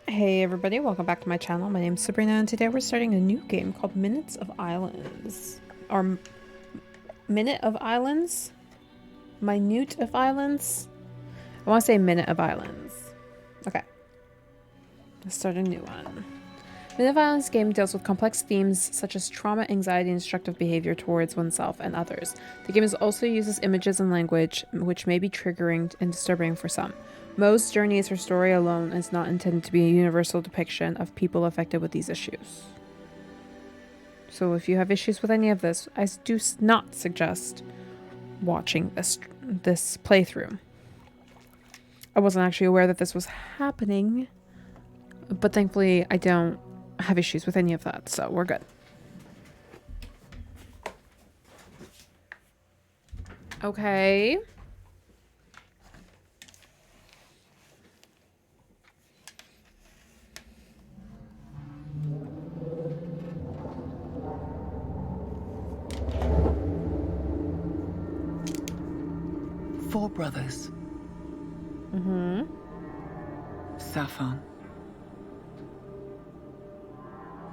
Hey everybody, welcome back to my channel. My name's Sabrina and today we're starting a new game called Minutes of Islands. Or Minute of Islands? Minute of Islands? I want to say Minute of Islands. Okay. Let's start a new one. Minute of Islands game deals with complex themes such as trauma, anxiety, and destructive behavior towards oneself and others. The game also uses images and language which may be triggering and disturbing for some. Mo's journey is her story alone and is not intended to be a universal depiction of people affected with these issues. So if you have issues with any of this, I do not suggest watching this playthrough. I wasn't actually aware that this was happening, but thankfully I don't have issues with any of that, so we're good. Okay. Four brothers. Safan.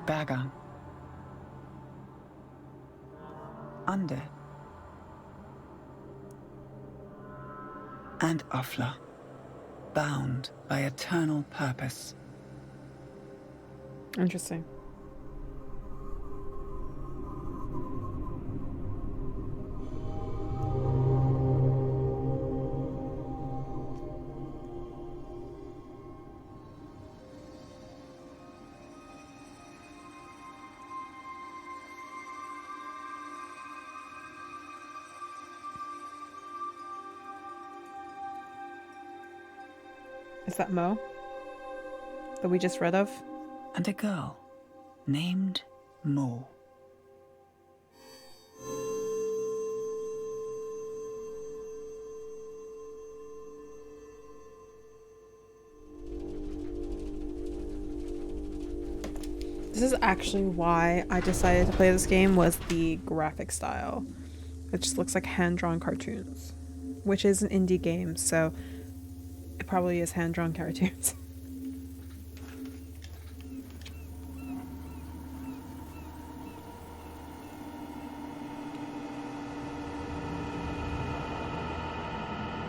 Bagan. Unde. And Afla. Bound by eternal purpose. Interesting. Is that Mo? That we just read of? And a girl named Mo. This is actually why I decided to play this game, was the graphic style. It just looks like hand-drawn cartoons, which is an indie game, so it probably is hand-drawn cartoons.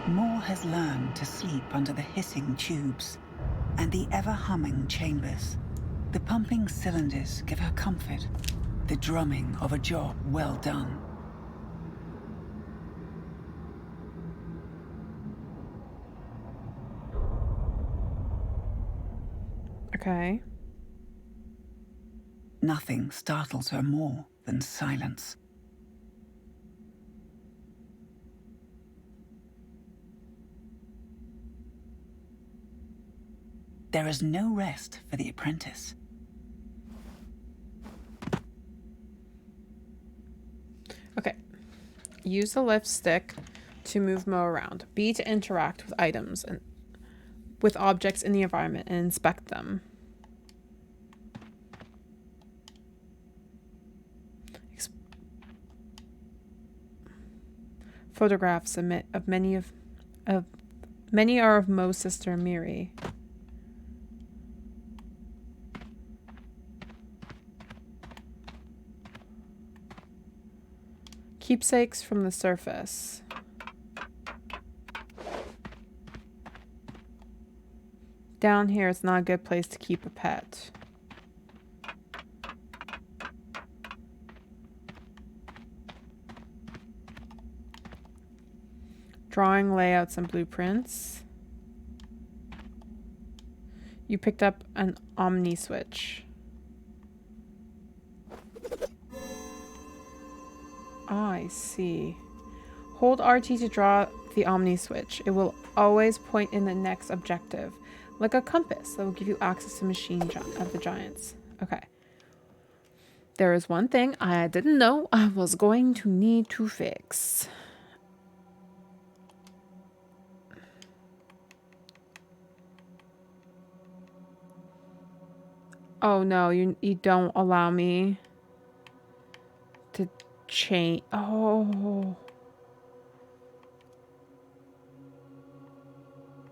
Mo has learned to sleep under the hissing tubes and the ever-humming chambers. The pumping cylinders give her comfort, the drumming of a job well done. Okay. Nothing startles her more than silence. There is no rest for the apprentice. Okay. Use the lift stick to move Mo around. B to interact with items and with objects in the environment and inspect them. Photographs of many are of Mo's sister Miri. Keepsakes from the surface. Down here, it's not a good place to keep a pet. Drawing layouts and blueprints. You picked up an Omni Switch. I see. Hold RT to draw the Omni Switch. It will always point in the next objective, like a compass that will give you access to machine of the giants. Okay. There is one thing I didn't know I was going to need to fix. Oh no, you don't allow me to change. Oh.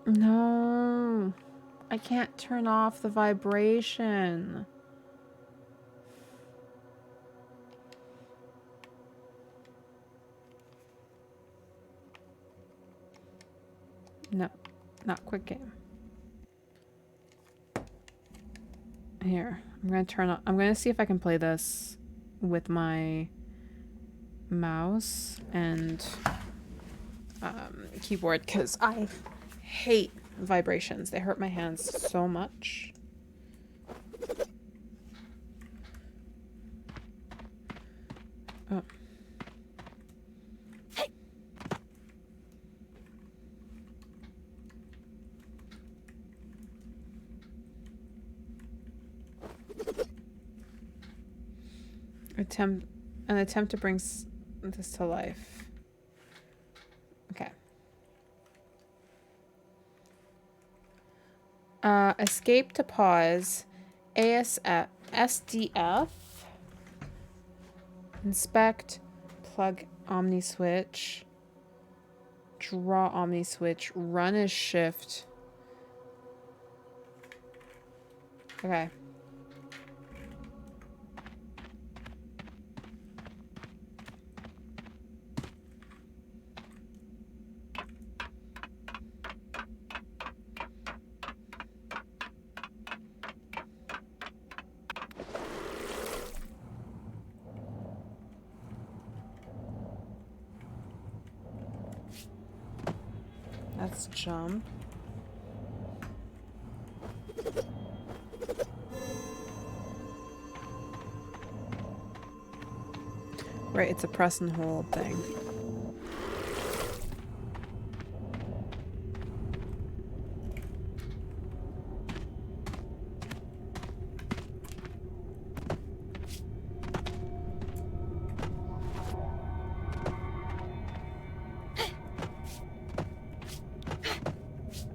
No. I can't turn off the vibration. No, not quick game. Here, I'm gonna turn on. I'm gonna see if I can play this with my mouse and keyboard because I hate vibrations. They hurt my hands so much. Oh. An attempt to bring this to life. Okay. Escape to pause. ASF, SDF. Inspect. Plug Omni Switch. Draw Omni Switch. Run as shift. Okay. Let's jump. Right, it's a press and hold thing.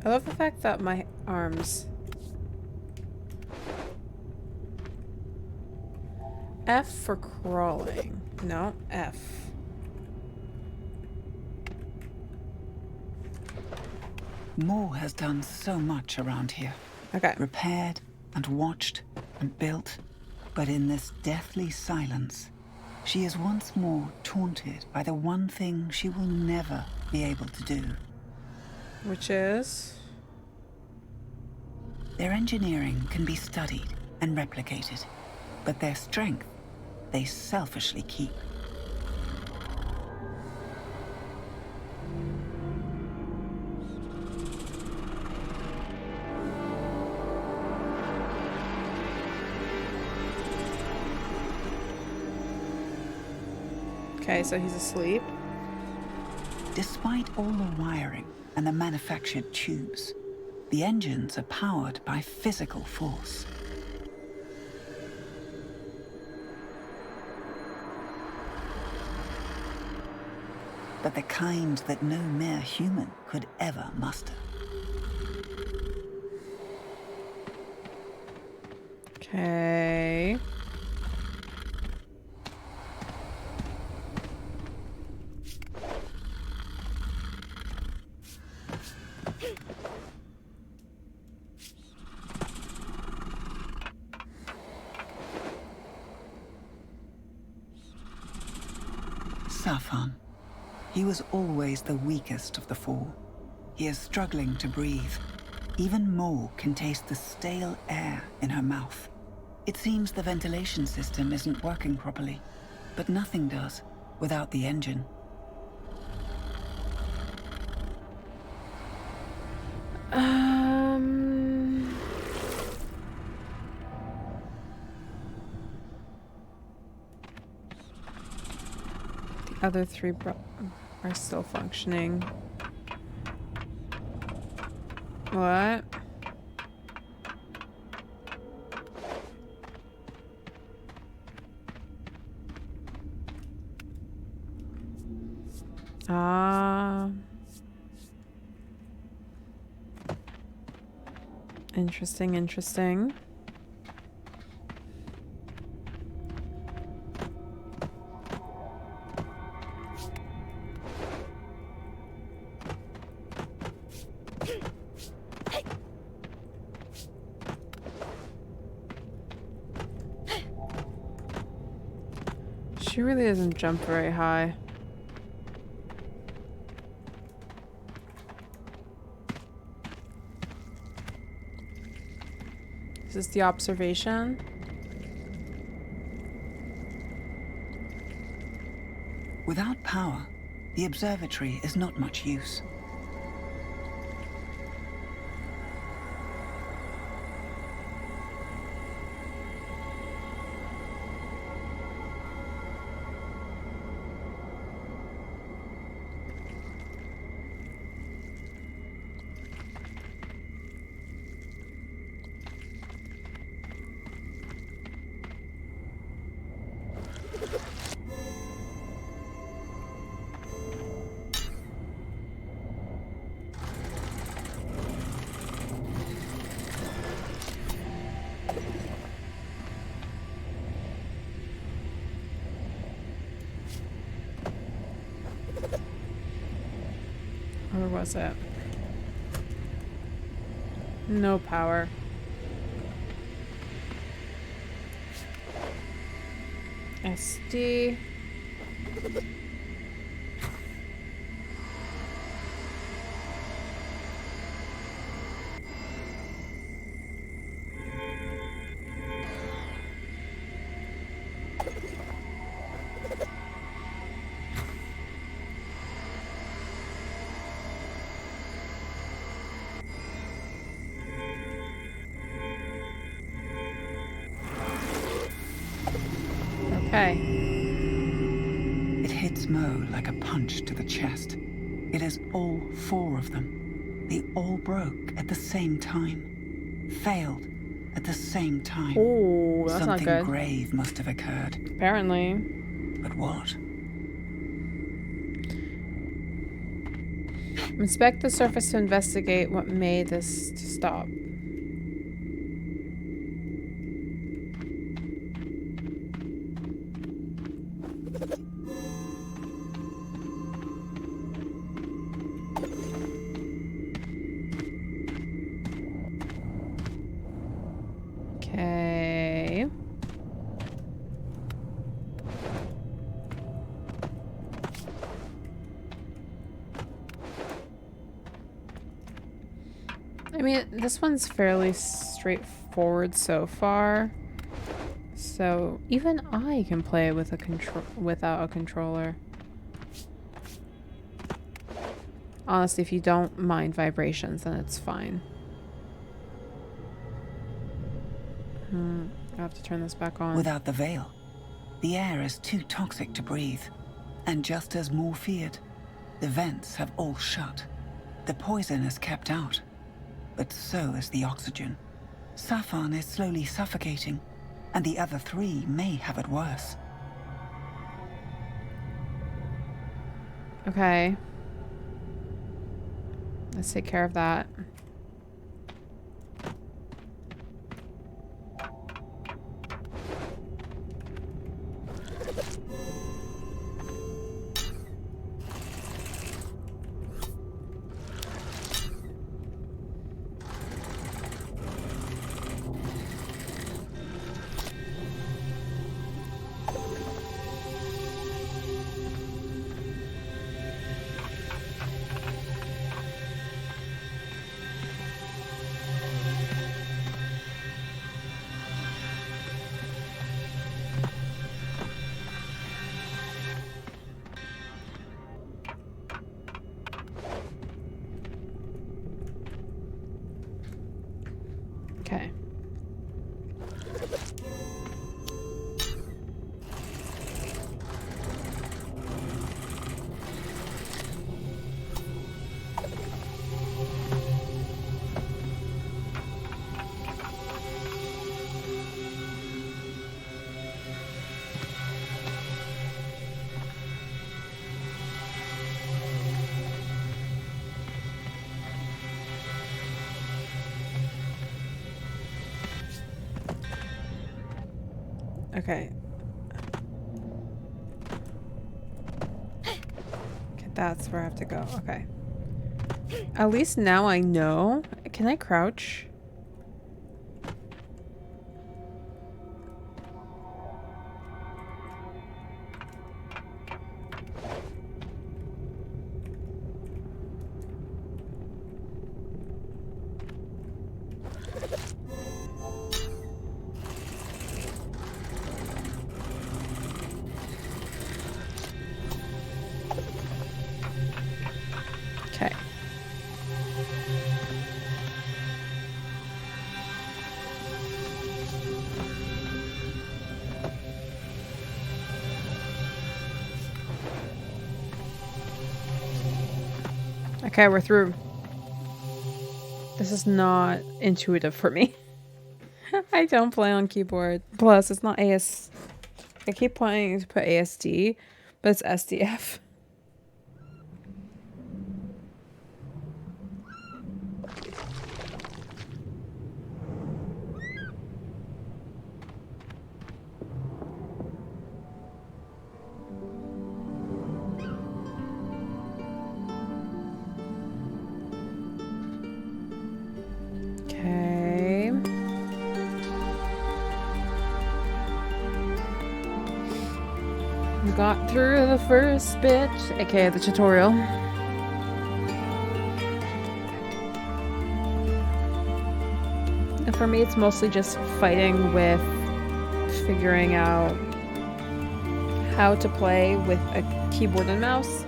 I love the fact that my arms... F for crawling. No, F. Mo has done so much around here. Okay. Repaired and watched and built. But in this deathly silence, she is once more taunted by the one thing she will never be able to do. Which is? Their engineering can be studied and replicated, but their strength they selfishly keep. Okay, so he's asleep. Despite all the wiring and the manufactured tubes, the engines are powered by physical force. But the kind that no mere human could ever muster. Okay. Safan. He was always the weakest of the four. He is struggling to breathe. Even Mo can taste the stale air in her mouth. It seems the ventilation system isn't working properly, but nothing does without the engine. The other three are still functioning. What? Ah. Interesting, interesting. She really doesn't jump very high. Is this the observation? Without power, the observatory is not much use. Or was it? No power. SD. Okay. It hits Mo like a punch to the chest. It is all four of them. They all broke at the same time. Failed at the same time. Oh, that's Something not good. grave must have occurred. Apparently. But what? Inspect the surface to investigate what made this stop. Okay. I mean, this one's fairly straightforward so far. So even I can play with without a controller. Honestly, if you don't mind vibrations, then it's fine. I have to turn this back on. Without the veil, the air is too toxic to breathe. And just as Moore feared, the vents have all shut. The poison is kept out. But so is the oxygen. Safan is slowly suffocating, and the other three may have it worse. Okay. Let's take care of that. Okay. Okay. Okay, that's where I have to go. Okay. At least now I know. Can I crouch? Okay, we're through. This is not intuitive for me. I don't play on keyboard. Plus, it's not AS. I keep wanting to put ASD, but it's SDF. Okay. We got through the first bit, aka the tutorial. And for me, it's mostly just fighting with figuring out how to play with a keyboard and mouse.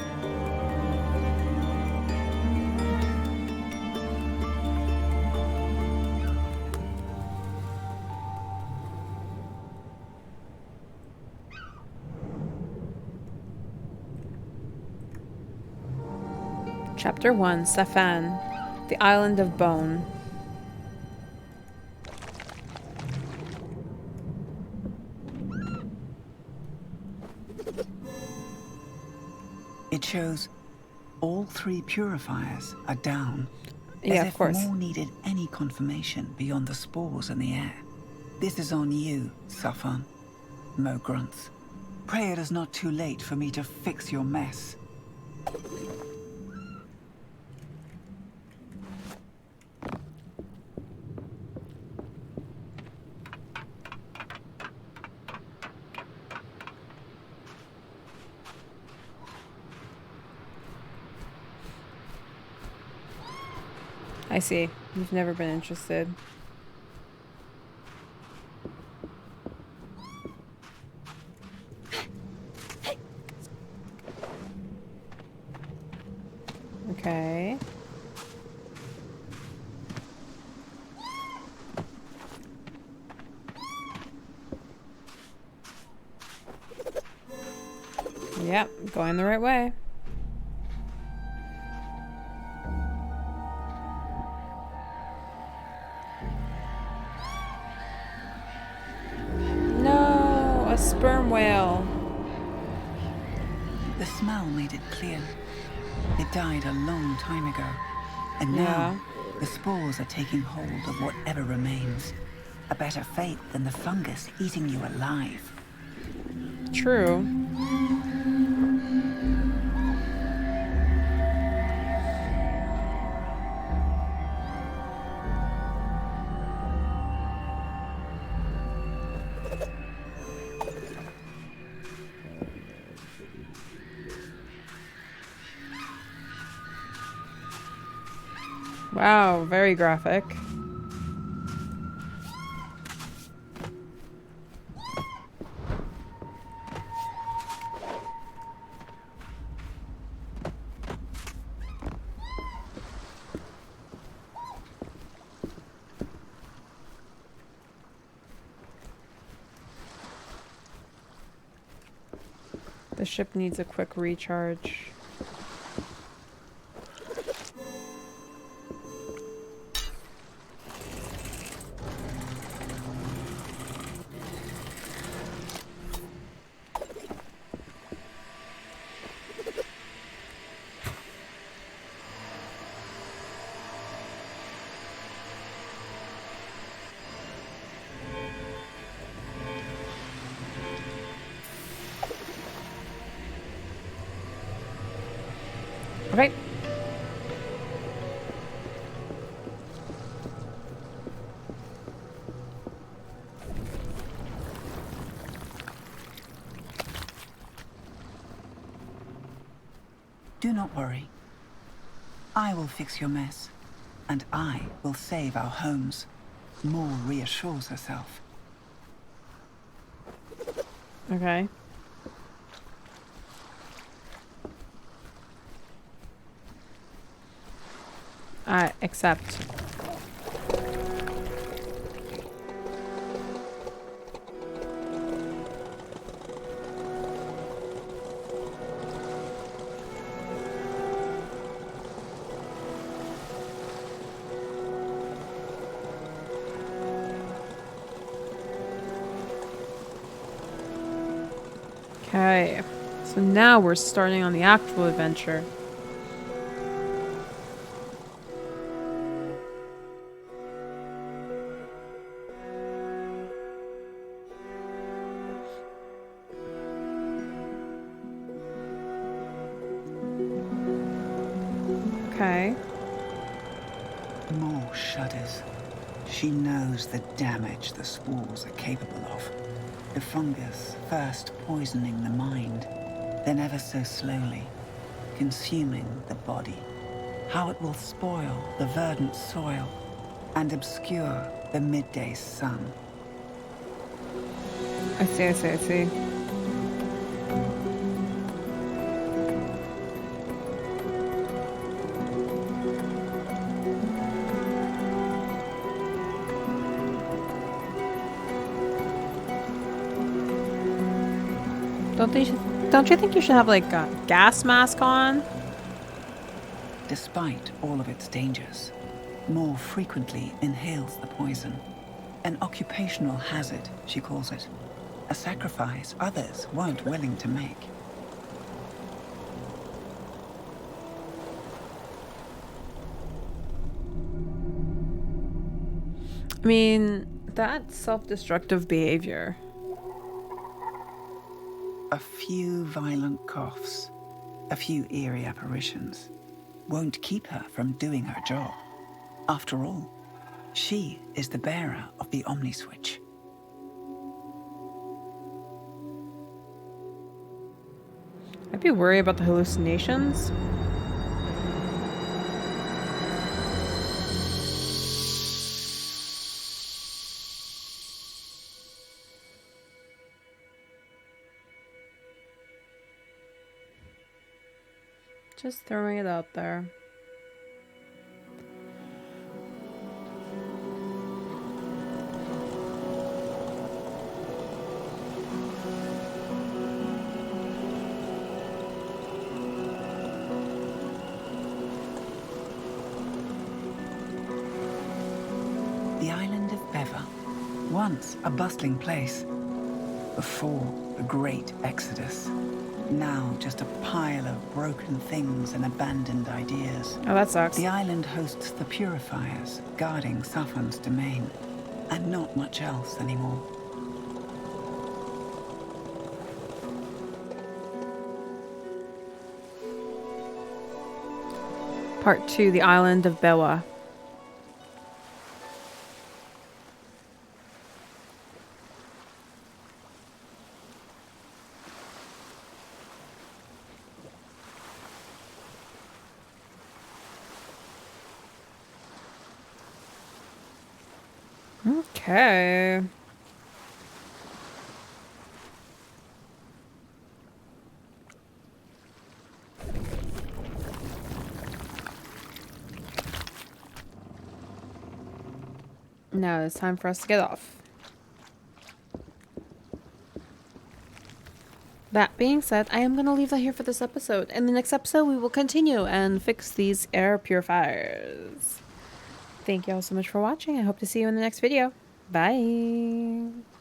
Chapter 1, Safan, the Island of Bone. It shows all 3 purifiers are down. Yeah, as of course. If more needed any confirmation beyond the spores in the air. This is on you, Safan. Mo grunts. Pray it is not too late for me to fix your mess. I see. You've never been interested. Okay. Yep, going the right way. No, a sperm whale. The smell made it clear. It died a long time ago. And now, Yeah. the spores are taking hold of whatever remains. A better fate than the fungus eating you alive. True. Wow, very graphic. The ship needs a quick recharge. Okay. Do not worry. I will fix your mess. And I will save our homes. More reassures herself. Okay. I accept. Okay. So now we're starting on the actual adventure. Okay. More shudders. She knows the damage the spores are capable of. The fungus first poisoning the mind, then ever so slowly consuming the body. How it will spoil the verdant soil and obscure the midday sun. I see, I see, I see. Don't you think you should have like a gas mask on? Despite all of its dangers, more frequently inhales the poison. An occupational hazard, she calls it. A sacrifice others weren't willing to make. I mean, that's self-destructive behavior. A few violent coughs, a few eerie apparitions, won't keep her from doing her job. After all, she is the bearer of the Omni Switch. I'd be worried about the hallucinations. Just throwing it out there. The island of Beva, once a bustling place, before the Great Exodus, now just a pile of broken things and abandoned ideas. Oh, that sucks. The island hosts the purifiers, guarding Safan's domain, and not much else anymore. Part 2, the island of Bewa. Okay. Now it's time for us to get off. That being said, I am going to leave that here for this episode. In the next episode, we will continue and fix these air purifiers. Thank you all so much for watching. I hope to see you in the next video. Bye.